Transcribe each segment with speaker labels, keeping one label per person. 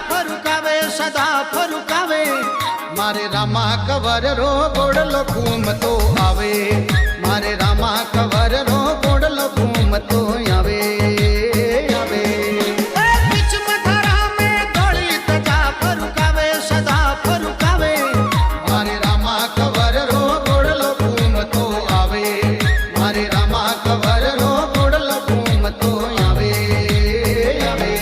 Speaker 1: ફરુકાવે સદા ફરુકાવે મારે Rama cover row ગોડલો ઘૂમતો આવે મારે રામા કવર રો ગોડલો ઘૂમતો આવે આવે બીચ મથરા મે દોળી તજા ફરુકાવે સદા ફરુકાવે મારે રામા કવર રો ગોડલો ઘૂમતો આવે મારે રામા કવર રો ગોડલો ઘૂમતો આવે આવે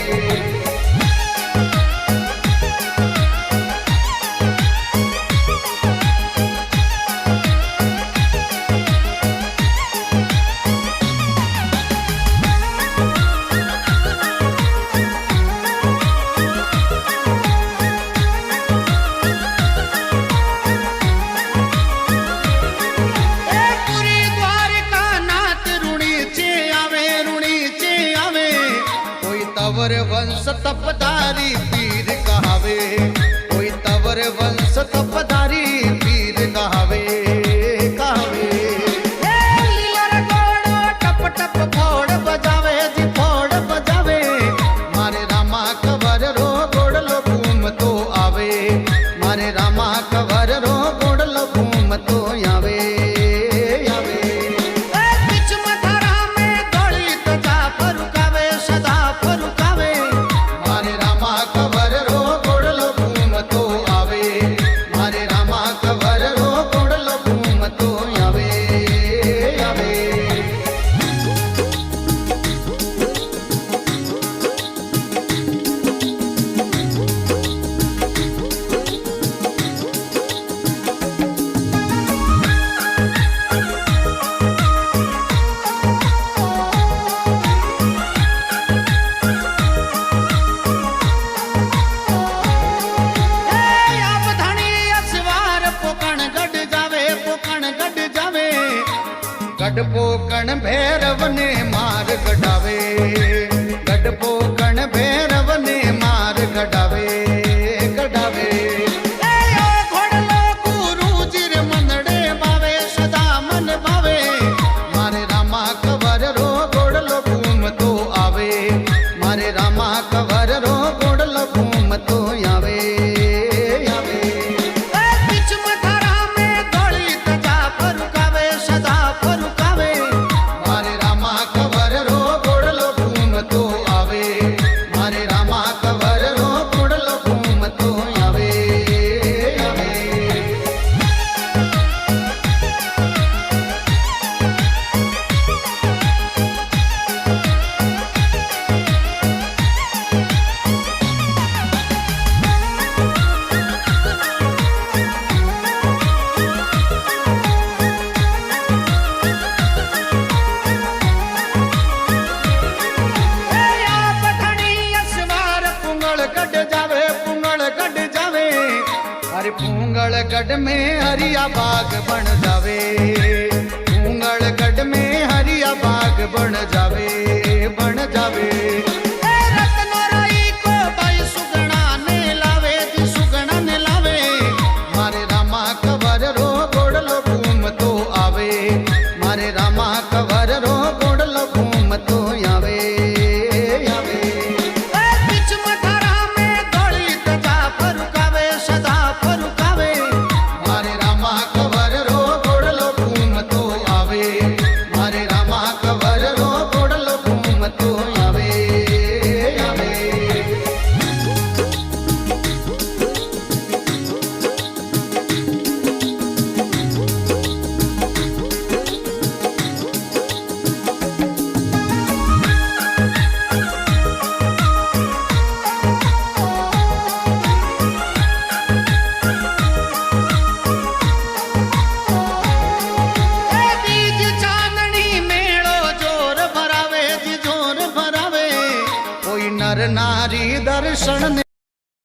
Speaker 1: तवर वंश तपधारी पीर कहावे कोई तवर वंश तपधारी पीर कहावे कहावे लीलर गोड़ो टप टप फोड़ बजावे जी फोड़ बजावे मारे रामा कवर रो गोड़लो घूमतो आवे मारे रामा कवर रो गोड़लो घूमतो आवे आवे बीच मथरा में दौड़ी तजा फरुकावे सदा फरुकावे मारे रामा कवर रो गोड़लो घूमतो आवे मारे रामा कवर रो गोड़लो घूमतो आवे आवे गढ़पोकण भैरव ने मार गढ़ावे गढ़पोकण भैरव ने मार गढ़ावे गढ़ावे घोड़लो गुरु जिर मनड़े बावे सदा मन भावे मारे रामा कवर रो गोड़लो घूमतो आवे मारे रामा कवर रो गोड़लो घूमतो आवे आवे बीच मथरा में दौड़ी तजा फरुकावे सदा फरुकावे मारे रामा कवर रो गोड़लो घूमतो आवे मारे रामा कवर रो गोड़लो घूमतो आवे आवे अरे पूंगलगढ़ में हरिया बाग बन जावे पूंगलगढ़ में हरिया बाग बन जावे बन जावे रत्नराई को भाई सुगना ने लावे जी सुगना ने लावे मारे रामा कवर रो गोड़लो घूमतो आवे मारे रामा कवर रो गोड़लो घूमतो आवे आवे बीच मथरा में दौड़ी तजा फरुकावे सदा फरुकावे मारे रामा कवर रो गोड़लो घूमतो आवे मारे रामा कवर रो गोड़लो घूमतो आवे आवे नर नारी दर्शन ने